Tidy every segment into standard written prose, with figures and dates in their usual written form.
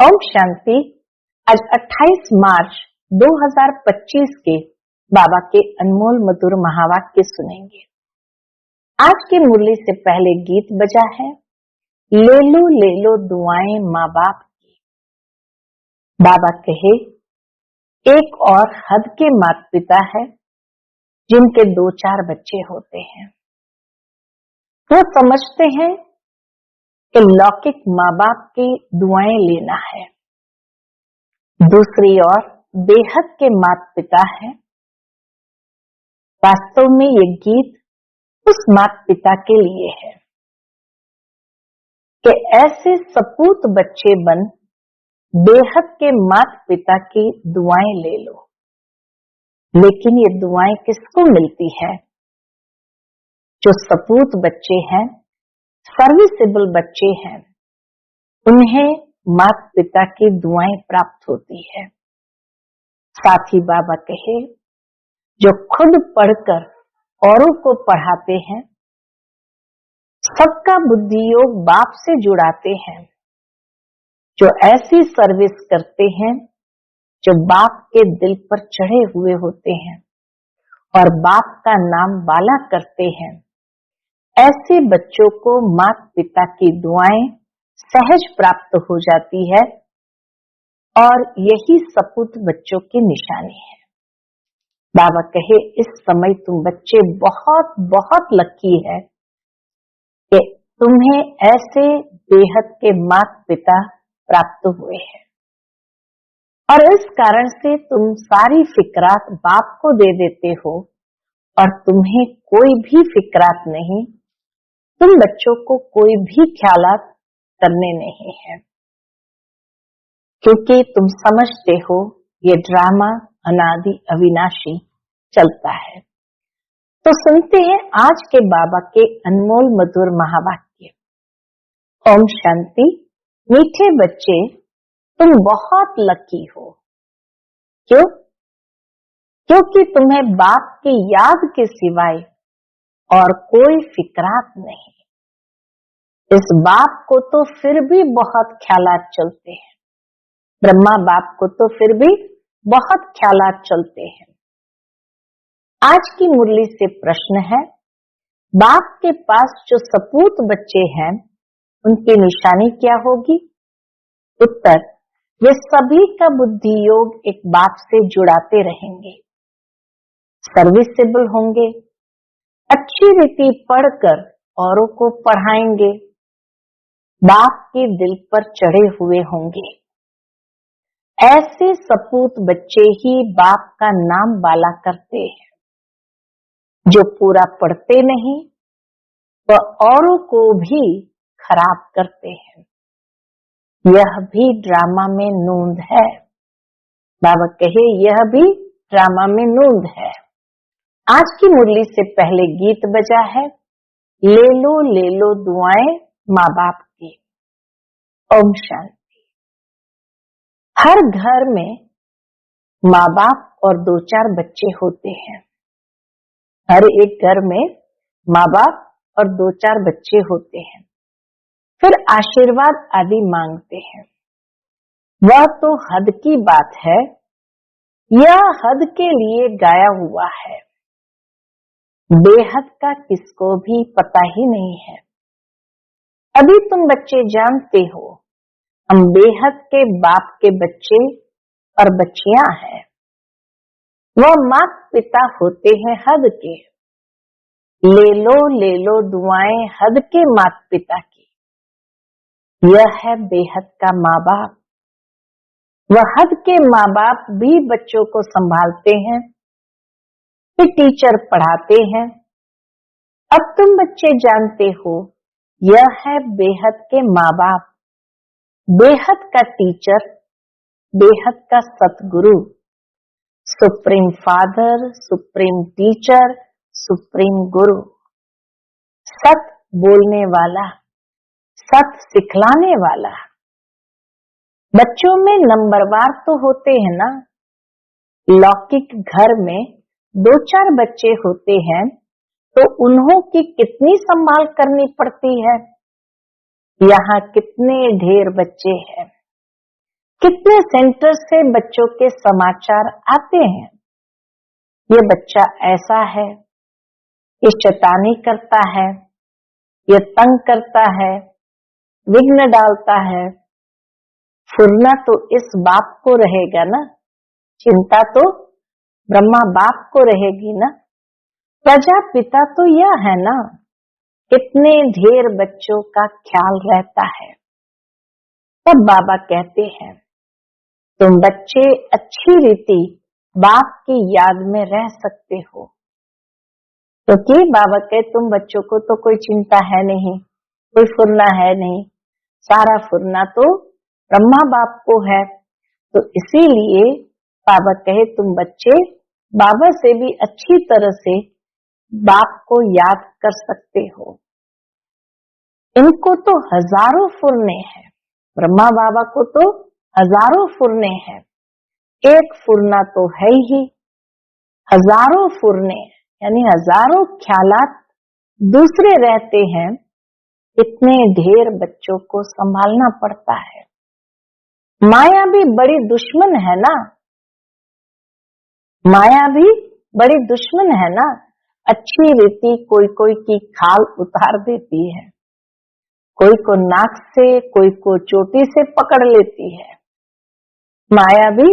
ओम शांति। आज 28 मार्च 2025 के बाबा के अनमोल मधुर महावाक्य सुनेंगे। आज की मुरली से पहले गीत बजा है, ले लो दुआएं माँ बाप की। बाबा कहे, एक और हद के माता पिता है जिनके 2-4 बच्चे होते हैं। वो समझते हैं कि लौकिक माँ बाप की दुआएं लेना है। दूसरी ओर बेहद के माता पिता है। वास्तव में ये गीत उस माता पिता के लिए है कि ऐसे सपूत बच्चे बन बेहद के माता पिता की दुआएं ले लो। लेकिन ये दुआएं किसको मिलती है? जो सपूत बच्चे हैं, सर्विसेबल बच्चे हैं, उन्हें माता पिता की दुआएं प्राप्त होती है। साथ ही बाबा कहे, जो खुद पढ़कर औरों को पढ़ाते हैं, सबका बुद्धि योग बाप से जुड़ाते हैं, जो ऐसी सर्विस करते हैं जो बाप के दिल पर चढ़े हुए होते हैं और बाप का नाम बाला करते हैं, ऐसे बच्चों को माता पिता की दुआएं सहज प्राप्त हो जाती है और यही सपूत बच्चों की निशानी है। बाबा कहे, इस समय तुम बच्चे बहुत बहुत लकी है कि तुम्हें ऐसे बेहद के माता पिता प्राप्त हुए हैं और इस कारण से तुम सारी फिक्रात बाप को दे देते हो और तुम्हें कोई भी फिक्रात नहीं, तुम बच्चों को कोई भी ख्यालात करने नहीं है, क्योंकि तुम समझते हो ये ड्रामा अनादि अविनाशी चलता है। तो सुनते हैं आज के बाबा के अनमोल मधुर महावाक्य। ओम शांति। मीठे बच्चे, तुम बहुत लकी हो। क्यों? क्योंकि तुम्हें बाप की याद के सिवाय और कोई फिक्रात नहीं। इस बाप को तो फिर भी बहुत ख्यालात चलते हैं, ब्रह्मा बाप को तो फिर भी बहुत ख्यालात चलते हैं। आज की मुरली से प्रश्न है, बाप के पास जो सपूत बच्चे हैं उनकी निशानी क्या होगी? उत्तर, वे सभी का बुद्धि योग एक बाप से जुड़ाते रहेंगे, सर्विसेबल होंगे, अच्छी रीति पढ़कर औरों को पढ़ाएंगे, बाप के दिल पर चढ़े हुए होंगे। ऐसे सपूत बच्चे ही बाप का नाम बाला करते हैं। जो पूरा पढ़ते नहीं वह औरों को भी खराब करते हैं। यह भी ड्रामा में नूंद है। बाबा कहे, यह भी ड्रामा में नूंद है। आज की मुरली से पहले गीत बजा है, ले लो दुआएं माँ बाप की। ओम शांति। हर घर में माँ बाप और 2-4 बच्चे होते हैं। हर एक घर में माँ बाप और 2-4 बच्चे होते हैं। फिर आशीर्वाद आदि मांगते हैं। वह तो हद की बात है, यह हद के लिए गाया हुआ है। बेहद का किसको भी पता ही नहीं है। अभी तुम बच्चे जानते हो, हम बेहद के बाप के बच्चे और बच्चियां हैं। वह माता पिता होते हैं हद के। ले लो दुआएं हद के माता पिता की। यह है बेहद का माँ बाप। वह हद के माँ बाप भी बच्चों को संभालते हैं, फिर टीचर पढ़ाते हैं। अब तुम बच्चे जानते हो, यह है बेहद के माँ बाप, बेहद का टीचर, बेहद का सतगुरु, supreme father, supreme teacher, supreme गुरु, सत बोलने वाला, सत सिखलाने वाला। बच्चों में नंबरवार तो होते हैं ना। लौकिक घर में 2-4 बच्चे होते हैं तो उन्हों की कितनी संभाल करनी पड़ती है। यहाँ कितने ढेर बच्चे हैं। कितने सेंटर से बच्चों के समाचार आते हैं, ये बच्चा ऐसा है, ये शैतानी करता है, ये तंग करता है, विघ्न डालता है। फुरना तो इस बाप को रहेगा ना, चिंता तो ब्रह्मा बाप को रहेगी ना, प्रजापिता तो यह है ना। कितने ढेर बच्चों का ख्याल रहता है। तब बाबा कहते हैं, तुम बच्चे अच्छी रीति बाप की याद में रह सकते हो। क्योंकि बाबा कहे तुम बच्चों को तो कोई चिंता है नहीं, कोई फुरना है नहीं, सारा फुरना तो ब्रह्मा बाप को है। तो इसीलिए बाबा कहे तुम बच्चे बाबा से भी अच्छी तरह से बाप को याद कर सकते हो। इनको तो हजारों फुरने हैं, ब्रह्मा बाबा को तो हजारों फुरने हैं, एक फुरना तो है ही, हजारों फुरने यानी हजारों ख्यालात दूसरे रहते हैं। इतने ढेर बच्चों को संभालना पड़ता है। माया भी बड़ी दुश्मन है ना, माया भी बड़ी दुश्मन है ना। अच्छी रीति कोई कोई की खाल उतार देती है, कोई को नाक से, कोई को चोटी से पकड़ लेती है। माया भी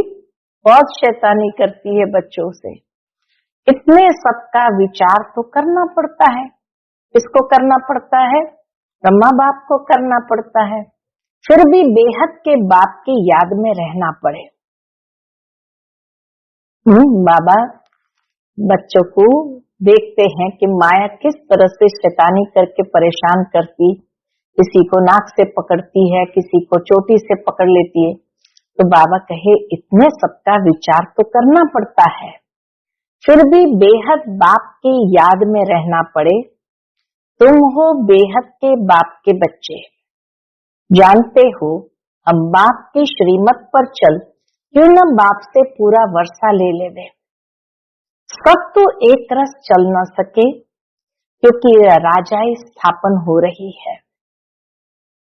बहुत शैतानी करती है बच्चों से। इतने सबका विचार तो करना पड़ता है। किसको करना पड़ता है? ब्रह्मा बाप को करना पड़ता है। फिर भी बेहद के बाप की याद में रहना पड़े। बाबा बच्चों को देखते हैं कि माया किस तरह से शैतानी करके परेशान करती, किसी को नाक से पकड़ती है, किसी को चोटी से पकड़ लेती है। तो बाबा कहे इतने सबका विचार तो करना पड़ता है, फिर भी बेहद बाप की याद में रहना पड़े। तुम हो बेहद के बाप के बच्चे, जानते हो हम बाप की श्रीमत पर चल क्यों न बाप से पूरा वर्षा ले लेवे। सब तो एक रस चल न सके, क्योंकि राजाई स्थापन हो रही है।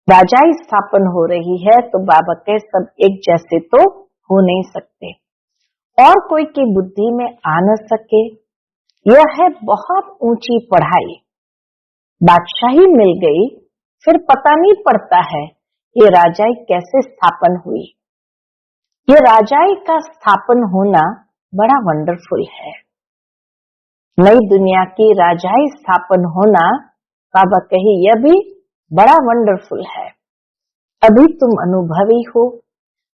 राजाई स्थापन हो रही है तो बाबा के सब एक जैसे तो हो नहीं सकते, और कोई की बुद्धि में आ न सके। यह है बहुत ऊंची पढ़ाई। बादशाही मिल गई, फिर पता नहीं पड़ता है ये राजाई कैसे स्थापन हुई। ये राजाई का स्थापन होना बड़ा वंडरफुल है। नई दुनिया की राजाई स्थापन होना, बाबा कहे यह भी बड़ा वंडरफुल है। अभी तुम अनुभवी हो,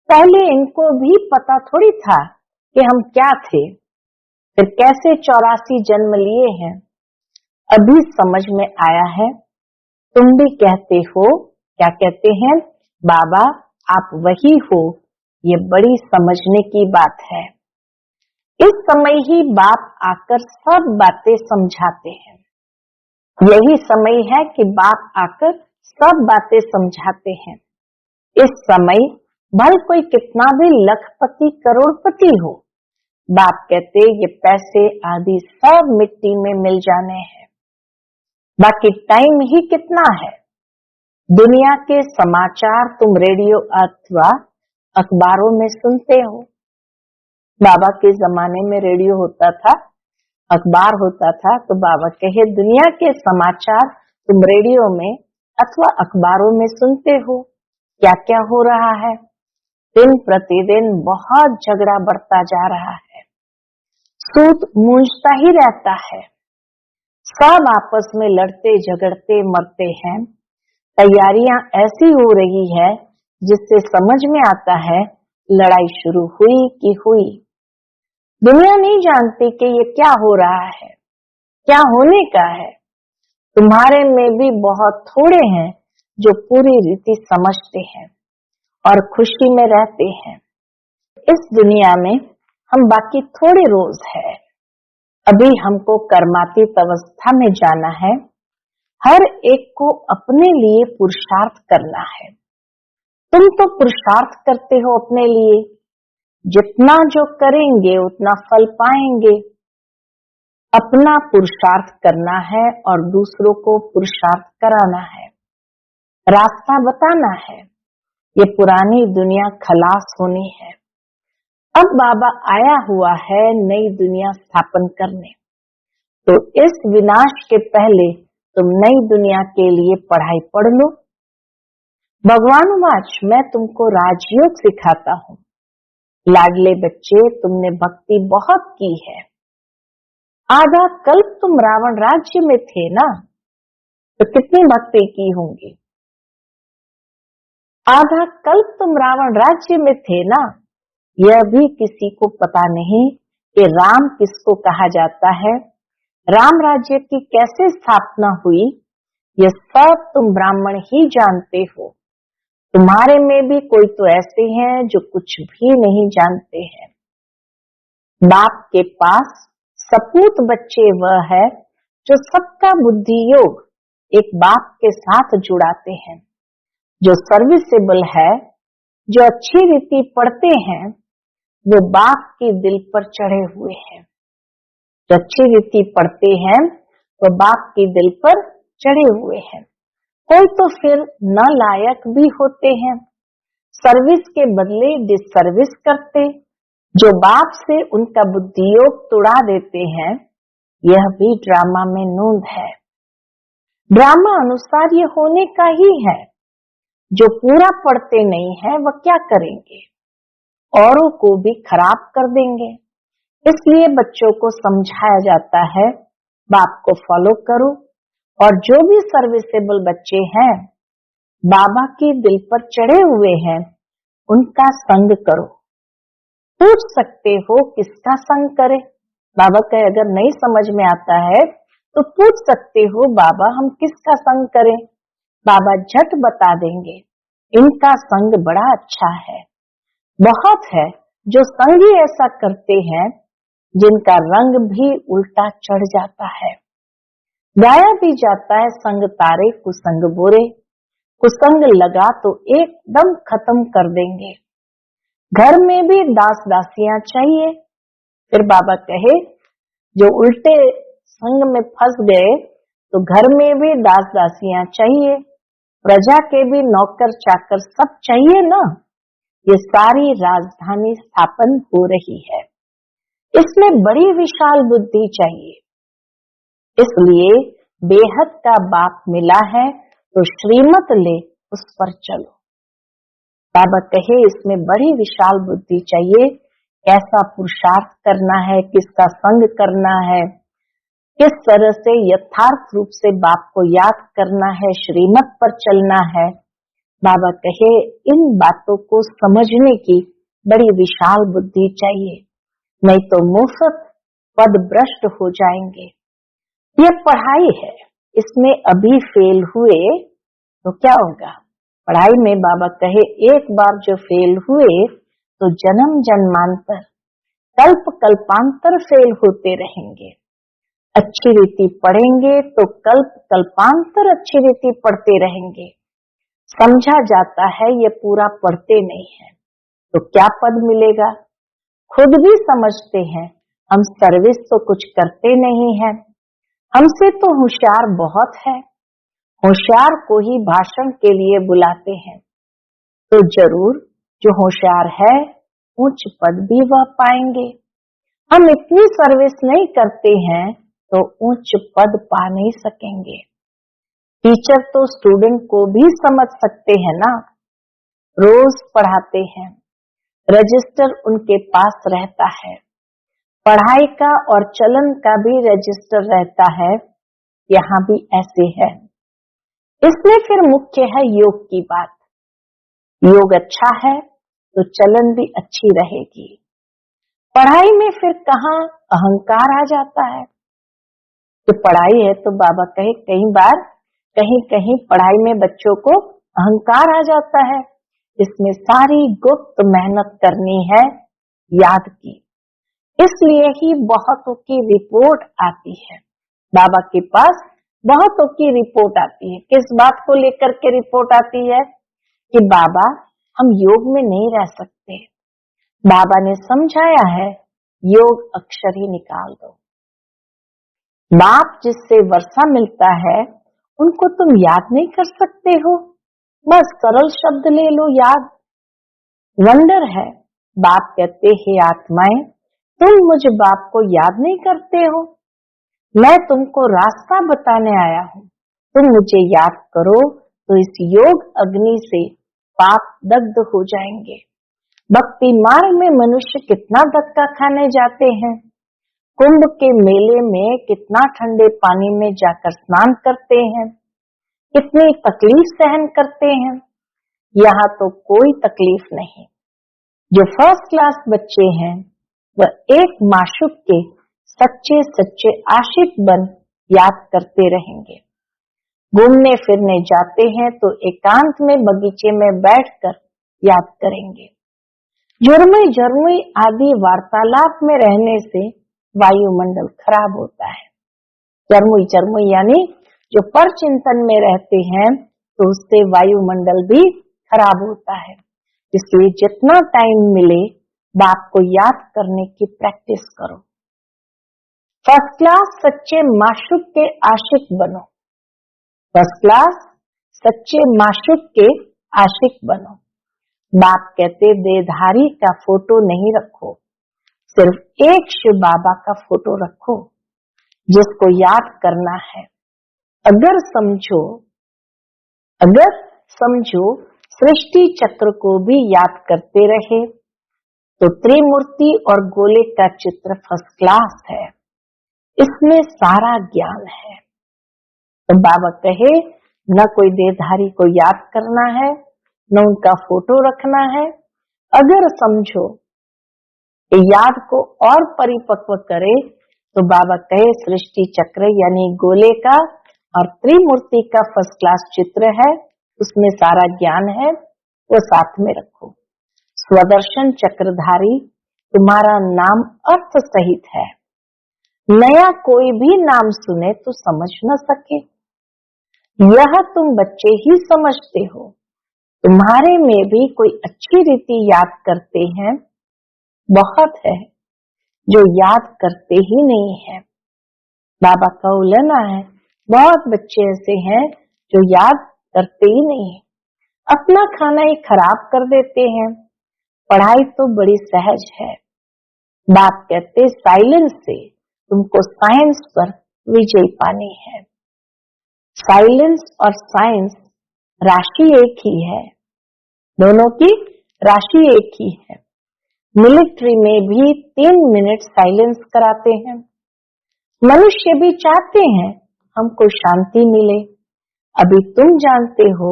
पहले इनको भी पता थोड़ी था कि हम क्या थे, फिर कैसे 84 जन्म लिए हैं। अभी समझ में आया है। तुम भी कहते हो, क्या कहते हैं? बाबा आप वही हो। ये बड़ी समझने की बात है। इस समय ही बाप आकर सब बातें समझाते हैं। यही समय है कि बाप आकर सब बातें समझाते हैं। इस समय भल कोई कितना भी लखपति करोड़पति हो, बाप कहते ये पैसे आदि सब मिट्टी में मिल जाने हैं। बाकी टाइम ही कितना है। दुनिया के समाचार तुम रेडियो अथवा अखबारों में सुनते हो। बाबा के जमाने में रेडियो होता था, अखबार होता था। तो बाबा कहे दुनिया के समाचार तुम रेडियो में अथवा अखबारों में सुनते हो। क्या क्या हो रहा है? दिन प्रतिदिन बहुत झगड़ा बढ़ता जा रहा है। सूत मूंझता ही रहता है। सब आपस में लड़ते झगड़ते मरते हैं। तैयारियां ऐसी हो रही है जिससे समझ में आता है लड़ाई शुरू हुई कि हुई। दुनिया नहीं जानती कि ये क्या हो रहा है, क्या होने का है। तुम्हारे में भी बहुत थोड़े हैं जो पूरी रीति समझते हैं और खुशी में रहते हैं। इस दुनिया में हम बाकी थोड़े रोज है। अभी हमको कर्मातीत अवस्था में जाना है। हर एक को अपने लिए पुरुषार्थ करना है। तुम तो पुरुषार्थ करते हो अपने लिए, जितना जो करेंगे उतना फल पाएंगे। अपना पुरुषार्थ करना है और दूसरों को पुरुषार्थ कराना है, रास्ता बताना है। ये पुरानी दुनिया खलास होनी है। अब बाबा आया हुआ है नई दुनिया स्थापन करने। तो इस विनाश के पहले तुम नई दुनिया के लिए पढ़ाई पढ़ लो। भगवान वाच, मैं तुमको राजयोग सिखाता हूँ। लाडले बच्चे, तुमने भक्ति बहुत की है। आधा कल्प तुम रावण राज्य में थे ना, तो कितनी भक्ति की होंगी। आधा कल्प तुम रावण राज्य में थे ना। यह भी किसी को पता नहीं कि राम किसको कहा जाता है, राम राज्य की कैसे स्थापना हुई। यह सब तुम ब्राह्मण ही जानते हो। तुम्हारे में भी कोई तो ऐसे हैं जो कुछ भी नहीं जानते हैं। बाप के पास सपूत बच्चे वह है जो सबका बुद्धि योग एक बाप के साथ जुड़ाते हैं, जो सर्विसेबल है, जो अच्छी रीति पढ़ते हैं, वो बाप के दिल पर चढ़े हुए हैं। जो अच्छी रीति पढ़ते हैं वो बाप के दिल पर चढ़े हुए हैं। कोई तो फिर न लायक भी होते हैं, सर्विस के बदले डिसर्विस करते, जो बाप से उनका बुद्धि योग तुड़ा देते हैं। यह भी ड्रामा में नूंद है। ड्रामा अनुसार ये होने का ही है। जो पूरा पढ़ते नहीं है वह क्या करेंगे, औरों को भी खराब कर देंगे। इसलिए बच्चों को समझाया जाता है, बाप को फॉलो करो। और जो भी सर्विसेबल बच्चे हैं, बाबा के दिल पर चढ़े हुए हैं, उनका संग करो। पूछ सकते हो किसका संग करें। बाबा का अगर नहीं समझ में आता है तो पूछ सकते हो, बाबा हम किसका संग करें। बाबा झट बता देंगे, इनका संग बड़ा अच्छा है। बहुत है जो संग ही ऐसा करते हैं जिनका रंग भी उल्टा चढ़ जाता है। गाया भी जाता है, संग तारे कुसंग बुरे, कुसंग लगा तो एकदम खत्म कर देंगे। घर में भी दास दासियां चाहिए। फिर बाबा कहे, जो उल्टे संग में फंस गए तो घर में भी दास दासियां चाहिए, प्रजा के भी नौकर चाकर सब चाहिए ना। ये सारी राजधानी स्थापन हो रही है। इसमें बड़ी विशाल बुद्धि चाहिए। इसलिए बेहद का बाप मिला है तो श्रीमत ले उस पर चलो। बाबा कहे, इसमें बड़ी विशाल बुद्धि चाहिए। कैसा पुरुषार्थ करना है, किसका संग करना है, किस तरह से यथार्थ रूप से बाप को याद करना है, श्रीमत पर चलना है। बाबा कहे, इन बातों को समझने की बड़ी विशाल बुद्धि चाहिए, नहीं तो मुफ्त पद भ्रष्ट हो जाएंगे। ये पढ़ाई है, इसमें अभी फेल हुए तो क्या होगा। पढ़ाई में बाबा कहे, एक बार जो फेल हुए तो जन्म जन्मांतर कल्प कल्पांतर फेल होते रहेंगे। अच्छी रीति पढ़ेंगे तो कल्प कल्पांतर अच्छी रीति पढ़ते रहेंगे। समझा जाता है ये पूरा पढ़ते नहीं है तो क्या पद मिलेगा। खुद भी समझते हैं हम सर्विस तो कुछ करते नहीं है, हमसे तो होशियार बहुत है। होशियार को ही भाषण के लिए बुलाते हैं, तो जरूर जो होशियार है उच्च पद भी वह पाएंगे। हम इतनी सर्विस नहीं करते हैं तो उच्च पद पा नहीं सकेंगे। टीचर तो स्टूडेंट को भी समझ सकते हैं ना, रोज पढ़ाते हैं, रजिस्टर उनके पास रहता है, पढ़ाई का और चलन का भी रजिस्टर रहता है। यहाँ भी ऐसे है। इसमें फिर मुख्य है योग की बात। योग अच्छा है तो चलन भी अच्छी रहेगी। पढ़ाई में फिर कहाँ अहंकार आ जाता है। तो पढ़ाई है तो बाबा कहे, कई बार कहीं कहीं पढ़ाई में बच्चों को अहंकार आ जाता है। इसमें सारी गुप्त मेहनत करनी है याद की। इसलिए ही बहुतों की रिपोर्ट आती है। बाबा के पास बहुतों की रिपोर्ट आती है। किस बात को लेकर के रिपोर्ट आती है कि बाबा हम योग में नहीं रह सकते। बाबा ने समझाया है योग अक्षर ही निकाल दो। बाप जिससे वर्षा मिलता है उनको तुम याद नहीं कर सकते हो। बस सरल शब्द ले लो याद। वंडर है, बाप कहते हे आत्माएं, तुम मुझ बाप को याद नहीं करते हो। मैं तुमको रास्ता बताने आया हूँ, तुम मुझे याद करो तो इस योग अग्नि से पाप दग्ध हो जाएंगे। भक्ति मार्ग में मनुष्य कितना धक्का खाने जाते हैं, कुंभ के मेले में कितना ठंडे पानी में जाकर स्नान करते हैं, कितनी तकलीफ सहन करते हैं। यहाँ तो कोई तकलीफ नहीं। जो फर्स्ट क्लास बच्चे हैं वह एक माशूक के सच्चे सच्चे आशिक बन याद करते रहेंगे। घूमने फिरने जाते हैं तो एकांत में बगीचे में बैठकर याद करेंगे। झुरमुई झुरमुई आदि वार्तालाप में रहने से वायुमंडल खराब होता है। झुरमुई झुरमुई यानी जो पर चिंतन में रहते हैं तो उससे वायुमंडल भी खराब होता है। इसलिए जितना टाइम मिले बाप को याद करने की प्रैक्टिस करो। फर्स्ट क्लास सच्चे माशूक के आशिक बनो। फर्स्ट क्लास सच्चे माशूक के आशिक बनो। बाप कहते देहधारी का फोटो नहीं रखो, सिर्फ एक शिव बाबा का फोटो रखो जिसको याद करना है। अगर समझो सृष्टि चक्र को भी याद करते रहे तो त्रिमूर्ति और गोले का चित्र फर्स्ट क्लास है, इसमें सारा ज्ञान है। तो बाबा कहे न कोई देहधारी को याद करना है, न उनका फोटो रखना है। अगर समझो याद को और परिपक्व करे तो बाबा कहे सृष्टि चक्र यानी गोले का और त्रिमूर्ति का फर्स्ट क्लास चित्र है, उसमें सारा ज्ञान है, वो साथ में रखो। स्वदर्शन चक्रधारी तुम्हारा नाम अर्थ सहित है, नया कोई भी नाम सुने तो समझ न सके। यह तुम बच्चे ही समझते हो, तुम्हारे में भी कोई अच्छी रीति याद करते हैं, बहुत है जो याद करते ही नहीं है। बाबा का उलना है, बहुत बच्चे ऐसे हैं जो याद करते ही नहीं है, अपना खाना ही खराब कर देते हैं। पढ़ाई तो बड़ी सहज है। बाप कहते साइलेंस से तुमको साइंस पर विजय पानी है। साइलेंस और साइंस राशि एक ही है, दोनों की राशि एक ही है। मिलिट्री में भी 3 मिनट साइलेंस कराते हैं। मनुष्य भी चाहते हैं हमको शांति मिले। अभी तुम जानते हो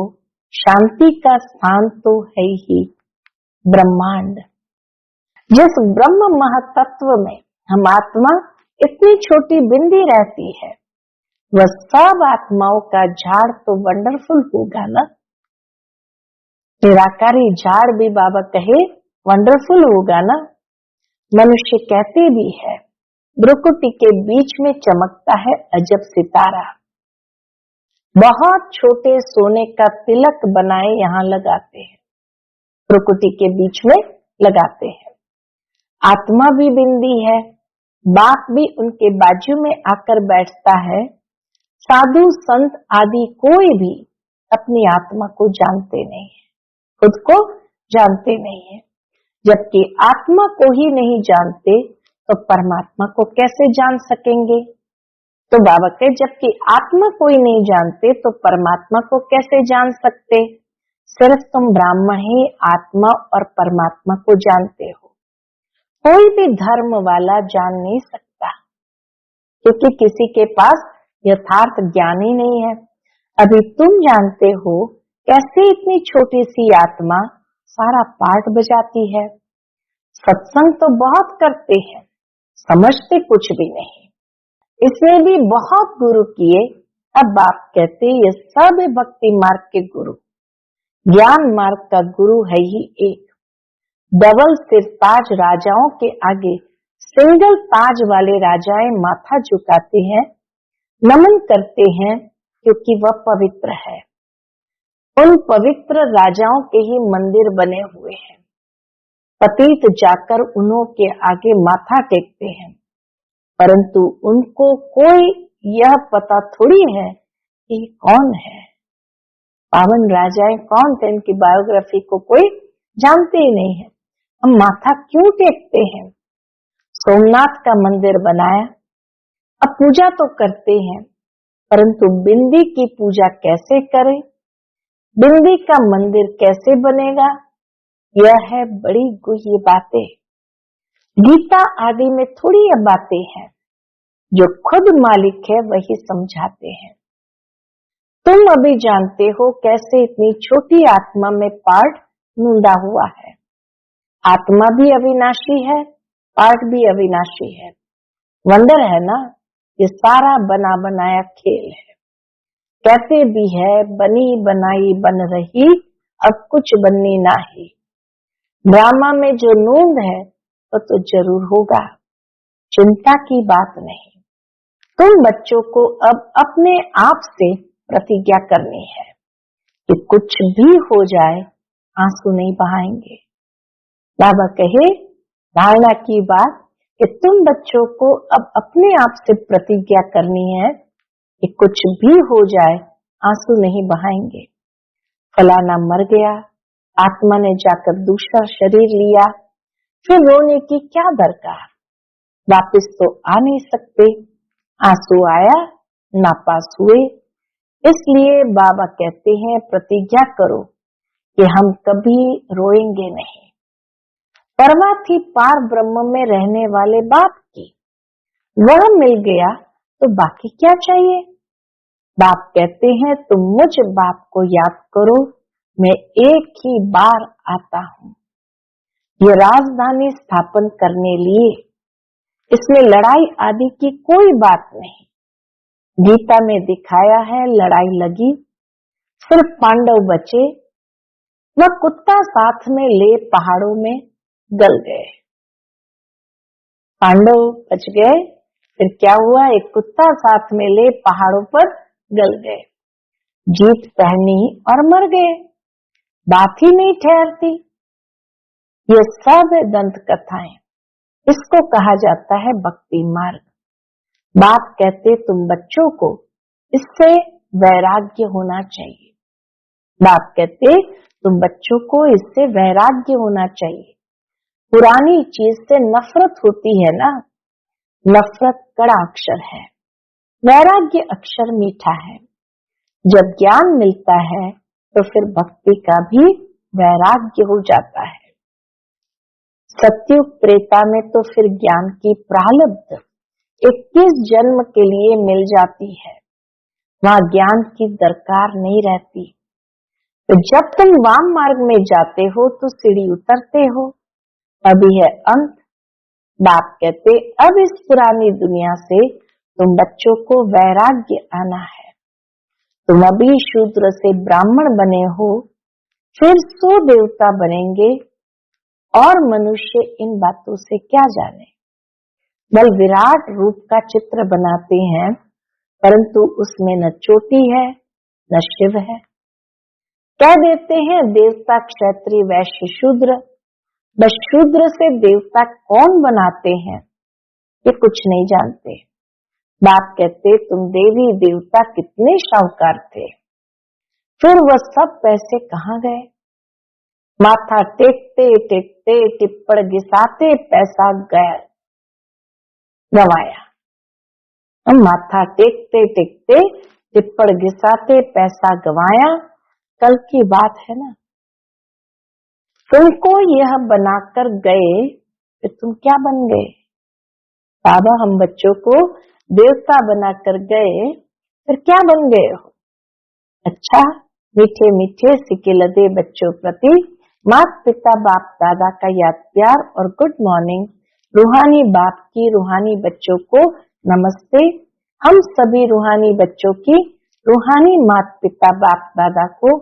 शांति का स्थान तो है ही ब्रह्मांड। जिस ब्रह्म महातत्व में हम आत्मा इतनी छोटी बिंदी रहती है, वह सब आत्माओं का झाड़ तो वंडरफुल होगा ना। निराकारी झाड़ भी बाबा कहे वंडरफुल होगा ना। मनुष्य कहते भी है भ्रुकुटी के बीच में चमकता है अजब सितारा। बहुत छोटे सोने का तिलक बनाए यहाँ लगाते हैं, भ्रुकुटी के बीच में लगाते हैं। आत्मा भी बिंदी है, बाप भी उनके बाजू में आकर बैठता है। साधु संत आदि कोई भी अपनी आत्मा को जानते नहीं है, खुद को जानते नहीं है। जबकि आत्मा को ही नहीं जानते तो परमात्मा को कैसे जान सकेंगे। तो बाबा के जबकि आत्मा को ही नहीं जानते तो परमात्मा को कैसे जान सकते। सिर्फ तुम ब्राह्मण ही आत्मा और परमात्मा को जानते हो, कोई भी धर्म वाला जान नहीं सकता, क्योंकि किसी के पास यथार्थ ज्ञान ही नहीं है। अभी तुम जानते हो कैसे इतनी छोटी सी आत्मा सारा पार्ट बजाती है। सत्संग तो बहुत करते हैं, समझते कुछ भी नहीं। इसमें भी बहुत गुरु किए। अब बाप कहते ये सब भक्ति मार्ग के गुरु, ज्ञान मार्ग का गुरु है ही एक। डबल सिर ताज राजाओं के आगे सिंगल ताज वाले राजाएं माथा झुकाते हैं, नमन करते हैं, क्योंकि वह पवित्र है। उन पवित्र राजाओं के ही मंदिर बने हुए हैं। पतित जाकर उन्हों के आगे माथा टेकते हैं, परंतु उनको कोई यह पता थोड़ी है कि कौन है। पावन राजाएं कौन थे, इनकी बायोग्राफी को कोई जानते ही नहीं है। हम माथा क्यों टेकते हैं? सोमनाथ का मंदिर बनाया, अब पूजा तो करते हैं, परंतु बिंदी की पूजा कैसे करें, बिंदी का मंदिर कैसे बनेगा, यह है बड़ी गुह्य बातें। गीता आदि में थोड़ी ये बातें हैं, जो खुद मालिक है वही समझाते हैं। तुम अभी जानते हो कैसे इतनी छोटी आत्मा में पार्ट मुंडा हुआ है। आत्मा भी अविनाशी है, पार्ट भी अविनाशी है। वंडर है ना, ये सारा बना बनाया खेल है। कहते भी है बनी बनाई बन रही, अब कुछ बननी नाही। ड्रामा में जो नूंद है वो तो जरूर होगा, चिंता की बात नहीं। तुम बच्चों को अब अपने आप से प्रतिज्ञा करनी है कि कुछ भी हो जाए आंसू नहीं बहाएंगे। बाबा कहे धारणा की बात कि तुम बच्चों को अब अपने आप से प्रतिज्ञा करनी है कि कुछ भी हो जाए आंसू नहीं बहाएंगे। फलाना मर गया, आत्मा ने जाकर दूसरा शरीर लिया, फिर रोने की क्या दरकार, वापस तो आ नहीं सकते। आंसू आया, नापास हुए, इसलिए बाबा कहते हैं प्रतिज्ञा करो कि हम कभी रोएंगे नहीं। परवाह थी पार ब्रह्म में रहने वाले बाप की, वह मिल गया तो बाकी क्या चाहिए। बाप कहते हैं तुम मुझ बाप को याद करो, मैं एक ही बार आता हूँ। ये राजधानी स्थापन करने लिए, इसमें लड़ाई आदि की कोई बात नहीं। गीता में दिखाया है लड़ाई लगी, सिर्फ पांडव बचे, वह कुत्ता साथ में ले पहाड़ों में गल गए। पांडव बच गए, फिर क्या हुआ, एक कुत्ता साथ में ले पहाड़ों पर गल गए, जीत पहनी और मर गए, बात ही नहीं ठहरती। ये सब दंत कथाएं, इसको कहा जाता है भक्ति मार्ग। बाप कहते तुम बच्चों को इससे वैराग्य होना चाहिए। बाप कहते तुम बच्चों को इससे वैराग्य होना चाहिए। पुरानी चीज से नफरत होती है ना, नफरत कड़ा अक्षर है, वैराग्य अक्षर मीठा है। जब ज्ञान मिलता है तो फिर भक्ति का भी वैराग्य हो जाता है। सत्युग त्रेता में तो फिर ज्ञान की प्रारब्ध 21 जन्म के लिए मिल जाती है, वहां ज्ञान की दरकार नहीं रहती। तो जब तुम वाम मार्ग में जाते हो तो सीढ़ी उतरते हो, अभी है अंत। बाप कहते अब इस पुरानी दुनिया से तुम बच्चों को वैराग्य आना है। तुम अभी शूद्र से ब्राह्मण बने हो, फिर 100 देवता बनेंगे, और मनुष्य इन बातों से क्या जाने। बल विराट रूप का चित्र बनाते हैं, परंतु उसमें न चोटी है न शिव है। कह देते हैं देवता क्षत्रिय वैश्य शूद्र, बस शूद्र से देवता कौन बनाते हैं ये कुछ नहीं जानते। बाप कहते तुम देवी देवता कितने शाहूकार थे, फिर वह सब पैसे कहाँ गए। माथा टेकते टेकते टिप्पण घिसाते पैसा गया, गवाया। हम माथा टेकते टेकते टिप्पण घिसाते पैसा गवाया, कल की बात है ना। तुमको यह बनाकर गए, फिर तुम क्या बन गए। बाबा हम बच्चों को देवता बनाकर गए, फिर क्या बन गए हो। अच्छा, मीठे मीठे सिके लदे बच्चों प्रति माता पिता बाप दादा का याद प्यार और गुड मॉर्निंग। रूहानी बाप की रूहानी बच्चों को नमस्ते। हम सभी रूहानी बच्चों की रूहानी माता पिता बाप दादा को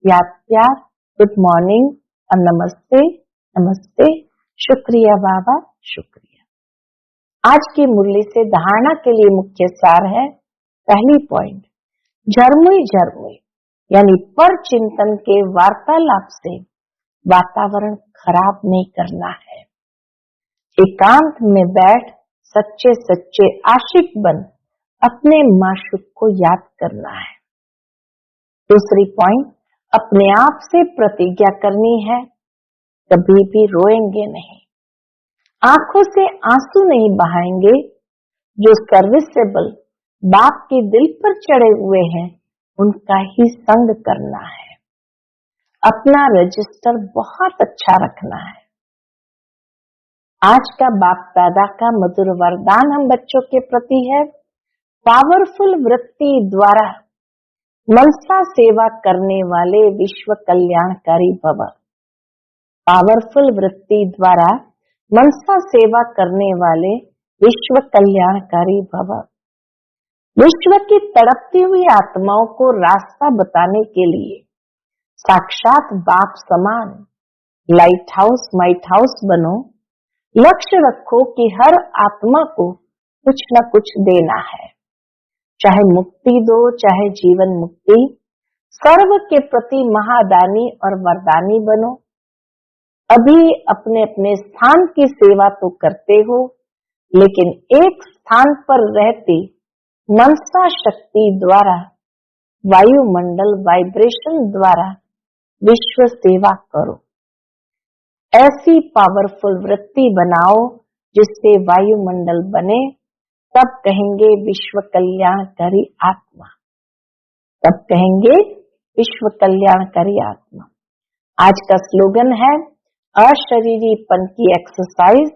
याद प्यार, गुड मॉर्निंग और नमस्ते नमस्ते। शुक्रिया बाबा, शुक्रिया। आज की मुरली से धारणा के लिए मुख्य सार है, पहली पॉइंट, झरमुई झरमुई यानी पर चिंतन के वार्तालाप से वातावरण खराब नहीं करना है। एकांत में बैठ सच्चे सच्चे आशिक बन अपने माशूक को याद करना है। दूसरी पॉइंट, अपने आप से प्रतिज्ञा करनी है, कभी भी रोएंगे नहीं, आंखों से आंसू नहीं बहाएंगे। जो सर्विसेबल बाप के दिल पर चढ़े हुए हैं उनका ही संग करना है। अपना रजिस्टर बहुत अच्छा रखना है। आज का बाप दादा का मधुर वरदान हम बच्चों के प्रति है, पावरफुल वृत्ति द्वारा मनसा सेवा करने वाले विश्व कल्याणकारी भव। पावरफुल वृत्ति द्वारा मनसा सेवा करने वाले विश्व कल्याणकारी भव। विश्व की तड़पती हुई आत्माओं को रास्ता बताने के लिए साक्षात बाप समान लाइट हाउस माइट हाउस बनो। लक्ष्य रखो कि हर आत्मा को कुछ न कुछ देना है, चाहे मुक्ति दो चाहे जीवन मुक्ति। सर्व के प्रति महादानी और वरदानी बनो। अभी अपने अपने स्थान की सेवा तो करते हो, लेकिन एक स्थान पर रहते मनसा शक्ति द्वारा, वायुमंडल वाइब्रेशन द्वारा विश्व सेवा करो। ऐसी पावरफुल वृत्ति बनाओ जिससे वायुमंडल बने, तब कहेंगे विश्व कल्याणकारी आत्मा, तब कहेंगे विश्व कल्याणकारी आत्मा। आज का स्लोगन है अशरीरीपन की एक्सरसाइज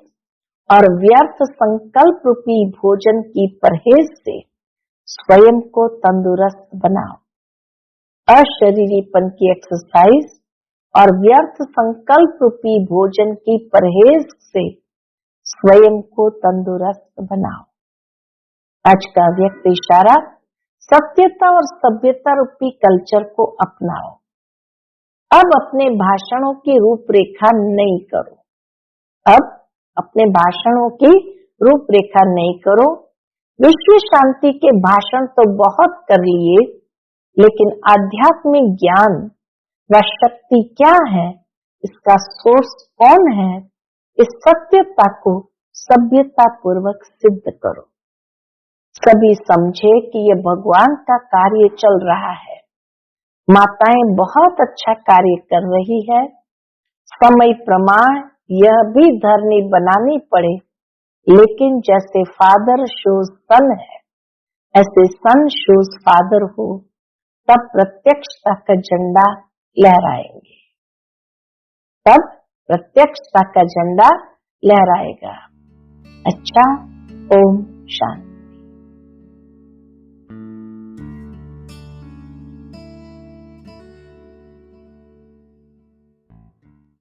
और व्यर्थ संकल्प रूपी भोजन की परहेज से स्वयं को तंदुरुस्त बनाओ। अशरीरीपन की एक्सरसाइज और व्यर्थ संकल्प रूपी भोजन की परहेज से स्वयं को तंदुरुस्त बनाओ। आज का व्यक्त इशारा, सत्यता और सभ्यता रूपी कल्चर को अपनाओ। अब अपने भाषणों की रूपरेखा नहीं करो। अब अपने भाषणों की रूपरेखा नहीं करो। विश्व शांति के भाषण तो बहुत कर लिए, लेकिन आध्यात्मिक ज्ञान व शक्ति क्या है, इसका सोर्स कौन है, इस सत्यता को सभ्यता पूर्वक सिद्ध करो। सभी समझे कि यह भगवान का कार्य चल रहा है। माताएं बहुत अच्छा कार्य कर रही है। समय प्रमाण यह भी धरनी बनानी पड़े, लेकिन जैसे फादर शोज सन है, ऐसे सन शोज फादर हो, तब प्रत्यक्षता का झंडा लहराएंगे, तब प्रत्यक्षता का झंडा लहराएगा। अच्छा, ओम शांति।